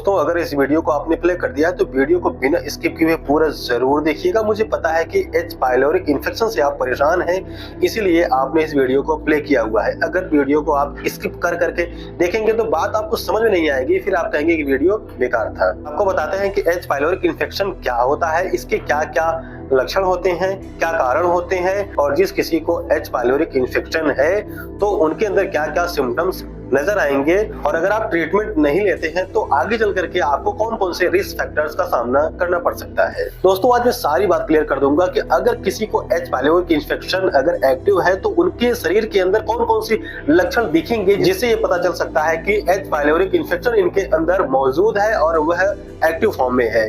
दोस्तों अगर इस वीडियो को आपने प्ले कर दिया है तो वीडियो को बिना स्किप किए पूरा जरूर देखिएगा। मुझे पता है कि एच पाइलोरिक इन्फेक्शन से आप परेशान हैं, इसीलिए आपने इस वीडियो को प्ले किया हुआ है। अगर वीडियो को आप स्किप कर करके देखेंगे तो बात आपको समझ में नहीं आएगी, फिर आप कहेंगे कि वीडियो बेकार था। आपको बताते हैं कि एच पाइलोरिक इन्फेक्शन क्या होता है, इसके क्या क्या लक्षण होते हैं, क्या कारण होते हैं, और जिस किसी को एच पाइलोरिक इन्फेक्शन है तो उनके अंदर क्या क्या सिम्टम्स नजर आएंगे, और अगर आप ट्रीटमेंट नहीं लेते हैं तो आगे चल करके आपको कौन कौन से रिस्क फैक्टर्स का सामना करना पड़ सकता है। दोस्तों आज मैं सारी बात क्लियर कर दूंगा कि अगर किसी को एच पाइलोरिक इन्फेक्शन अगर एक्टिव है तो उनके शरीर के अंदर कौन कौन सी लक्षण दिखेंगे, जिससे ये पता चल सकता है कि एच पाइलोरिक इन्फेक्शन इनके अंदर मौजूद है और वह एक्टिव फॉर्म में है।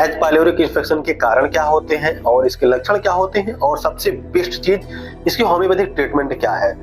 एच पाइलोरिक इन्फेक्शन के कारण क्या होते हैं और इसके लक्षण क्या होते हैं, और सबसे बेस्ट चीज इसकी होम्योपैथिक ट्रीटमेंट क्या है।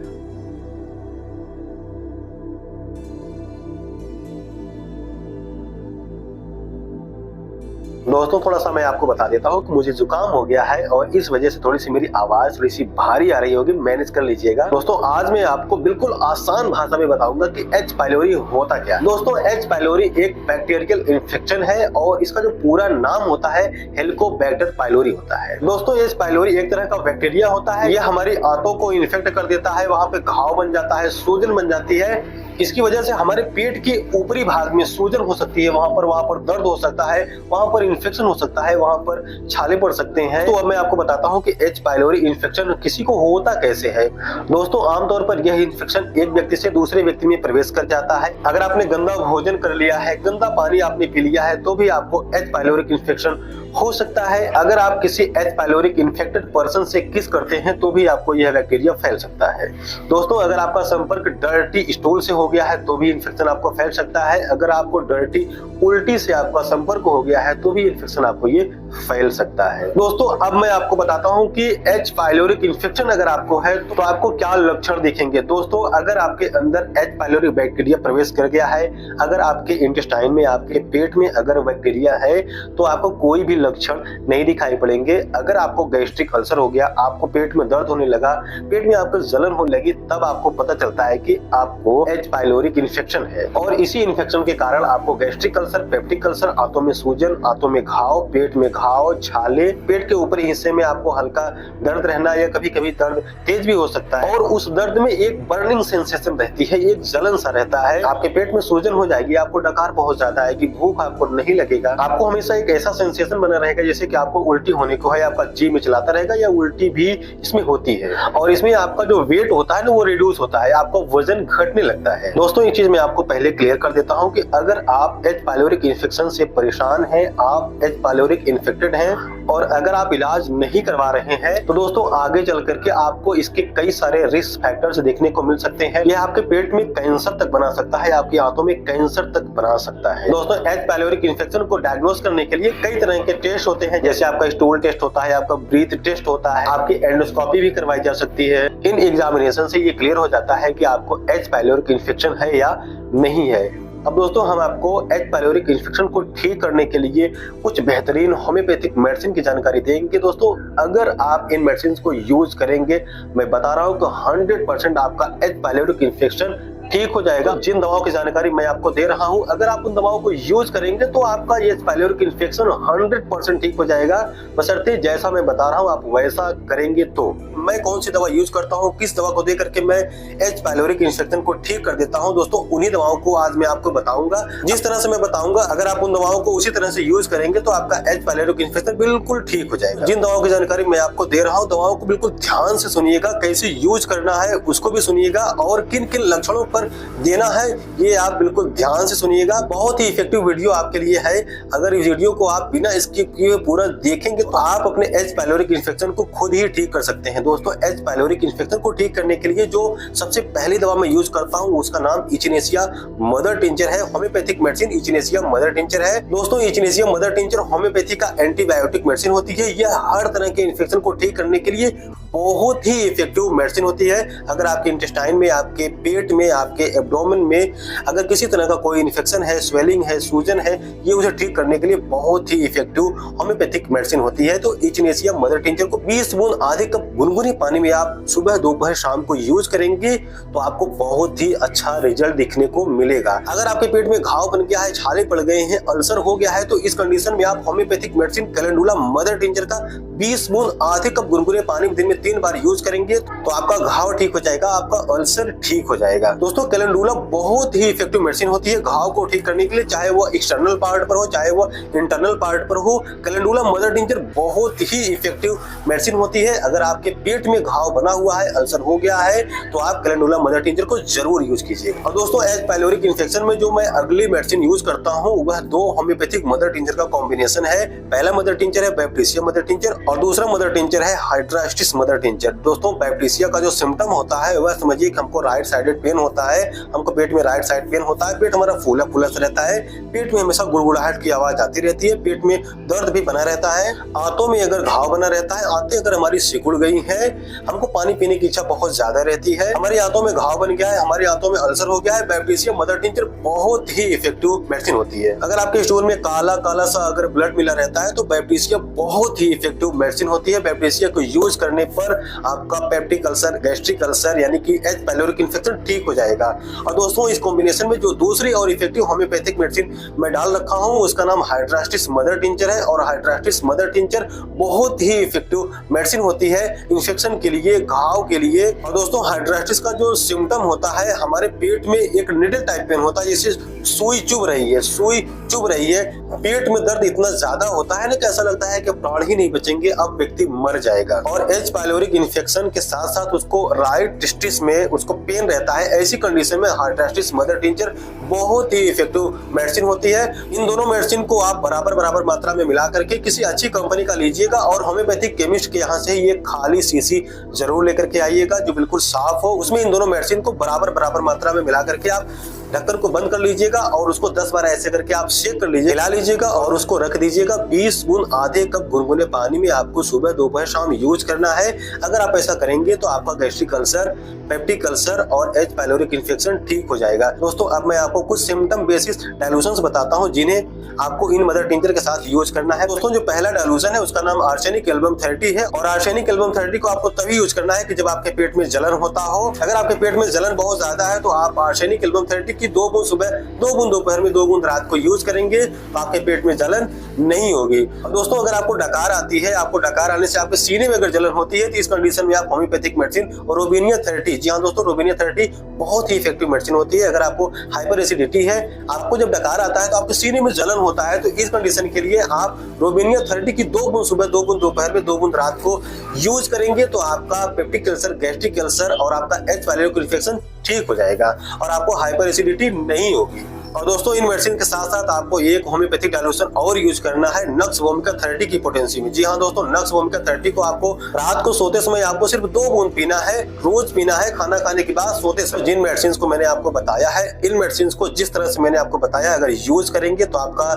दोस्तों थोड़ा सा मैं आपको बता देता हूँ कि मुझे जुकाम हो गया है और इस वजह से थोड़ी सी मेरी आवाज थोड़ी सी भारी आ रही होगी, मैनेज कर लीजिएगा। दोस्तों आज मैं आपको बिल्कुल आसान भाषा में बताऊंगा कि एच पाइलोरी होता क्या है। दोस्तों एच पाइलोरी एक बैक्टीरियल इन्फेक्शन है और इसका जो पूरा नाम होता है हेलिकोबैक्टर पाइलोरी होता है। दोस्तों एच पाइलोरी एक तरह का बैक्टीरिया होता है, यह हमारी आंतों को इन्फेक्ट कर देता है, वहां पे घाव बन जाता है, सूजन बन जाती है। इसकी वजह से हमारे पेट के ऊपरी भाग में सूजन हो सकती है, वहां पर दर्द हो सकता है, वहां पर इन्फेक्शन हो सकता है, वहां पर छाले पड़ सकते हैं। तो अब मैं आपको बताता हूं कि एच पाइलोरी इन्फेक्शन किसी को होता कैसे है। दोस्तों आमतौर पर यह इन्फेक्शन एक व्यक्ति से दूसरे व्यक्ति में प्रवेश कर जाता है। अगर आपने गंदा भोजन कर लिया है, गंदा पानी आपने पी लिया है तो भी आपको एच पाइलोरिक इन्फेक्शन हो सकता है। अगर आप किसी एच पाइलोरिक इन्फेक्टेड पर्सन से किस करते हैं तो भी आपको यह बैक्टीरिया फैल सकता है। दोस्तों अगर आपका संपर्क डर्टी स्टूल से हो गया है तो भी इन्फेक्शन आपको फैल सकता है। अगर आपको डर्टी उल्टी से आपका संपर्क हो गया है तो भी इन्फेक्शन आपको ये फैल सकता है। दोस्तों अब मैं आपको बताता हूं कि एच पाइलोरिक इन्फेक्शन अगर आपको है तो आपको क्या लक्षण दिखेंगे। दोस्तों अगर आपके अंदर एच पाइलोरिक बैक्टीरिया प्रवेश कर गया है, अगर आपके इंटेस्टाइन में, आपके पेट में अगर बैक्टीरिया है तो आपको कोई भी लक्षण नहीं दिखाई पड़ेंगे। अगर आपको गैस्ट्रिक अल्सर हो गया, आपको पेट में दर्द होने लगा, पेट में आपको जलन होने लगी, तब आपको पता चलता है कि आपको एच पाइलोरिक इन्फेक्शन है। और इसी इन्फेक्शन के कारण आपको गैस्ट्रिक अल्सर, पेप्टिक अल्सर, आंतों में सूजन, आंतों में घाव, पेट में घाव, छाले, पेट के ऊपरी हिस्से में आपको हल्का दर्द रहना या कभी कभी दर्द तेज भी हो सकता है, और उस दर्द में एक बर्निंग सेंसेशन रहती है, एक जलन सा रहता है। आपके पेट में सूजन हो जाएगी, आपको डकार बहुत ज्यादा है कि भूख आपको नहीं लगेगा, आपको हमेशा एक ऐसा सेंसेशन बना रहेगा जैसे कि आपको उल्टी होने को है, आपका जी मिचलाता रहेगा या उल्टी भी इसमें होती है। और इसमें आपका जो वेट होता है ना वो रिड्यूस होता है, आपका वजन घटने लगता है। दोस्तों ये चीज मैं आपको पहले क्लियर कर देता हूं कि अगर आप एच पाइलोरिक इन्फेक्शन से परेशान हैं, आप एच पाइलोरिक इन्फेक्टेड हैं और अगर आप इलाज नहीं करवा रहे हैं तो दोस्तों आगे चल करके आपको इसके कई सारे रिस्क फैक्टर्स देखने को मिल सकते हैं। यह आपके पेट में कैंसर तक बना सकता है, आपकी आंतों में कैंसर तक बना सकता है। दोस्तों एच पाइलोरिक इन्फेक्शन को डायग्नोज करने के लिए कई तरह के टेस्ट होते हैं, जैसे आपका स्टूल टेस्ट होता है, आपका ब्रीथ टेस्ट होता है, आपकी एंडोस्कोपी भी करवाई जा सकती है। इन एग्जामिनेशन से ये क्लियर हो जाता है कि आपको एच पाइलोरिक इन्फेक्शन है या नहीं है। अब दोस्तों हम आपको एच पाइलोरिक इन्फेक्शन को ठीक करने के लिए कुछ बेहतरीन होम्योपैथिक मेडिसिन की जानकारी देंगे। दोस्तों अगर आप इन मेडिसिन को यूज करेंगे, मैं बता रहा हूँ कि 100% आपका एच पाइलोरिक इन्फेक्शन ठीक हो जाएगा। जिन दवाओं की जानकारी मैं आपको दे रहा हूं, अगर आप उन दवाओं को यूज करेंगे तो आपका ये एच पाइलोरिक इन्फेक्शन 100% ठीक हो जाएगा, बशर्ते जैसा मैं बता रहा हूं आप वैसा करेंगे। तो मैं कौन सी दवा यूज करता हूं, किस दवा को दे करके मैं एच पाइलोरिक इन्फेक्शन को ठीक कर देता हूं, दोस्तों उन्हीं दवाओं को आज मैं आपको बताऊंगा। जिस तरह से मैं बताऊंगा अगर आप उन दवाओं को उसी तरह से यूज करेंगे तो आपका एच पाइलोरिक इन्फेक्शन बिल्कुल ठीक हो जाएगा। जिन दवाओं की जानकारी मैं आपको दे रहा हूँ, दवाओं को बिल्कुल ध्यान से सुनिएगा, कैसे यूज करना है उसको भी सुनिएगा, और किन किन लक्षणों पर देना है ये आप बिल्कुल ध्यान से सुनिएगा। बहुत ही इफेक्टिव वीडियो आपके लिए है। अगर इस वीडियो को आप बिना स्किप किए पूरा देखेंगे तो आप अपने एच पाइलोरिक इन्फेक्शन को खुद ही ठीक कर सकते हैं। दोस्तों एच पाइलोरिक इन्फेक्शन को ठीक करने के लिए जो सबसे पहली दवा मैं यूज करता हूं उसका नाम इचिनेसिया मदर टिंचर है। Homeopathic medicine echinacea mother tincture है। दोस्तों इचिनेसिया मदर टिंचर होम्योपैथी का एंटीबायोटिक मेडिसिन होती है। यह हर तरह के इन्फेक्शन को ठीक करने के लिए बहुत ही इफेक्टिव मेडिसिन होती है। अगर आपके इंटेस्टाइन में, आपके पेट में, आपके आपके एब्डोमेन में अगर किसी तरह का कोई इन्फेक्शन है, स्वेलिंग है, सूजन है, ये उसे ठीक करने के लिए बहुत ही इफेक्टिव होम्योपैथिक मेडिसिन होती है। तो इचिनेसिया मदर टिंचर को 20 बूंद आधे कप गुनगुने पानी में आप सुबह, दोपहर, शाम को यूज करेंगे तो आपको बहुत ही अच्छा रिजल्ट दिखने को मिलेगा। अगर आपके पेट में घाव बन गया है, छाले पड़ गए हैं, अल्सर हो गया है, तो इस कंडीशन में आप homeopathic medicine calendula mother tincture का 20 बूंद आधे कप गुनगुने पानी में दिन में 3 बार यूज करेंगे तो आपका घाव ठीक हो जाएगा, आपका अल्सर ठीक हो जाएगा। दोस्तों, कैलेंडुला बहुत ही इफेक्टिव मेडिसिन होती है घाव को ठीक करने के लिए, चाहे वो एक्सटर्नल पार्ट पर हो, चाहे वो इंटरनल पार्ट पर हो। कैलेंडुला मदर टिंचर बहुत ही इफेक्टिव मेडिसिन होती है। अगर आपके पेट में घाव बना हुआ है, अल्सर हो गया है, तो आप कैलेंडुला मदर टिंचर को जरूर यूज कीजिए। और दोस्तों, एच पाइलोरिक इन्फेक्शन में जो मैं अगली मेडिसिन यूज करता हूँ वह 2 होम्योपैथिक मदर टिंचर का कॉम्बिनेशन है। पहला मदर टिंचर है बैप्टिसिया मदर टिंचर और दूसरा मदर टिंचर है हाइड्रास्टिस मदर टिंचर। दोस्तों, बैप्टिसिया का जो सिम्टम होता है वह समझिए कि हमको राइट साइडेड पेन होता है, हमको पेट में राइट साइड पेन होता है, पेट हमारा फूला फूला सा रहता है, पेट में हमेशा गुड़गुड़ाहट की आवाज आती रहती है, पेट में दर्द भी बना रहता है, आंतों में अगर घाव बना रहता है, आंतें अगर हमारी सिकुड़ गई हैं, हमको पानी पीने की इच्छा बहुत ज्यादा रहती है, हमारी आंतों में घाव बन गया है, हमारी आंतों में अल्सर हो गया है, बैप्टिसिया मदर टिंचर बहुत ही इफेक्टिव मेडिसिन होती है। अगर आपके स्टूल में काला काला सा अगर ब्लड मिला रहता है तो बैप्टिसिया बहुत ही इफेक्टिव मेडिसिन होती है। बैप्टिसिया को यूज करने पर आपका पेप्टिक अल्सर, गैस्ट्रिक अल्सर यानी कि एच पाइलोरिक इन्फेक्शन ठीक हो जाएगा। और दोस्तों, इस कॉम्बिनेशन में जो दूसरी और इफेक्टिव होम्योपैथिक मेडिसिन मैं डाल रखा हूँ उसका नाम हाइड्रास्टिस मदर टिंचर है। और हाइड्रास्टिस मदर टिंचर बहुत ही इफेक्टिव मेडिसिन होती है इन्फेक्शन के लिए, घाव के लिए। और दोस्तों, हाइड्रास्टिस का जो सिम्टम होता है, हमारे पेट में एक निडल टाइप पेन होता है, जैसे सुई चुभ रही है, सुई चुभ रही है, पेट में दर्द इतना ज्यादा होता है ना कि ऐसा लगता है कि प्राण ही नहीं बचेंगे, अब व्यक्ति मर जाएगा। और एच पाइलोरिक इन्फेक्शन के साथ साथ उसको राइट टेस्टिस में उसको पेन रहता है, ऐसी कंडीशन में हाइड्रास्टिस मदर टिंचर बहुत ही इफेक्टिव मेडिसिन होती है। इन दोनों मेडिसिन को आप बराबर मात्रा में मिला करके किसी अच्छी कंपनी का लीजिएगा और होम्योपैथिक केमिस्ट के यहाँ से ये खाली शीशी जरूर लेकर के आइएगा जो बिल्कुल साफ हो। उसमें इन दोनों मेडिसिन को बराबर मात्रा में मिला करके आप ढक्कन को बंद कर लीजिएगा और उसको 10 बार ऐसे करके आप शेक कर लीजिए, हिला लीजिएगा और उसको रख दीजिएगा। 20 बूंद आधे कप गुनगुने पानी में आपको सुबह, दोपहर, शाम यूज करना है। अगर आप ऐसा करेंगे तो आपका गैस्ट्रिक अल्सर, पेप्टिक अल्सर और एच पाइलोरिक इन्फेक्शन ठीक हो जाएगा। दोस्तों, अब मैं आपको कुछ सिम्टम बेसिस डायलूशंस बताता हूँ जिन्हें आपको इन मदर टिंचर के साथ यूज करना है। दोस्तों, जो पहला डायलूशन है उसका नाम आर्सेनिक एल्बम 30 है और आर्सेनिक एल्बम 30 को आपको तभी यूज करना है कि जब आपके पेट में जलन होता हो। अगर आपके पेट में जलन बहुत ज्यादा है तो आप आर्सेनिक एल्बम 30 की 2 बूंद सुबह, 2 बूंद दोपहर में, 2 बूंद रात को यूज करेंगे तो आपके पेट में जलन नहीं होगी। और दोस्तों, अगर आपको डकार आती है, आपको डकार आने से आपके सीने में अगर जलन होती है तो इस कंडीशन में आप होम्योपैथिक मेडिसिन रोबिनिया 30, जी हाँ दोस्तों, रोबिनिया 30 बहुत ही इफेक्टिव मेडिसिन होती है। अगर आपको हाइपर एसिडिटी है, आपको जब डकार आता है तो आपके सीने में जलन होता है, तो इस कंडीशन के लिए आप रोबिनिया 30 की 2 बूंद सुबह, 2 बूंद दोपहर में, 2 बूंद रात को यूज करेंगे तो आपका पेप्टिक अल्सर, गैस्ट्रिक अल्सर और आपका एच पाइलोरिक इन्फेक्शन ठीक हो जाएगा और आपको हाइपर एसिडिटी नहीं होगी। और दोस्तों, इन मेडिसिन के साथ साथ आपको एक होम्योपैथिक डायलूशन और यूज करना है नक्स वोमिका 30 की पोटेंसी में। जी हाँ दोस्तों, नक्स वोमिका 30 को आपको रात को सोते समय आपको सिर्फ 2 बूंद पीना है, रोज पीना है, खाना खाने के बाद सोते समय। जिन मेडिसिन को मैंने आपको बताया है, इन मेडिसिन को जिस तरह से मैंने आपको बताया अगर यूज करेंगे तो आपका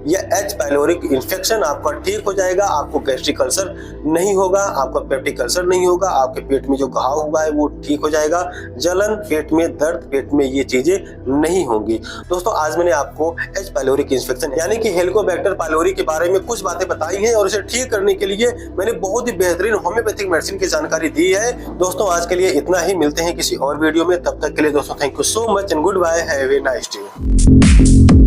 यह एच पाइलोरिक इन्फेक्शन आपका ठीक हो जाएगा, आपको गैस्ट्रिक अल्सर नहीं होगा, आपका पेप्टिक अल्सर नहीं होगा, आपके पेट में जो घाव हुआ है वो ठीक हो जाएगा, जलन, पेट में दर्द, पेट में ये चीजें नहीं होंगी। दोस्तों, आज मैंने आपको एच पाइलोरिक इन्फेक्शन यानी कि हेलिकोबैक्टर पाइलोरी के बारे में कुछ बातें बताई हैं और इसे ठीक करने के लिए मैंने बहुत ही बेहतरीन होम्योपैथिक मेडिसिन की जानकारी दी है। दोस्तों, आज के लिए इतना ही, मिलते हैं किसी और वीडियो में, तब तक के लिए दोस्तों thank you so much and goodbye, have a nice day.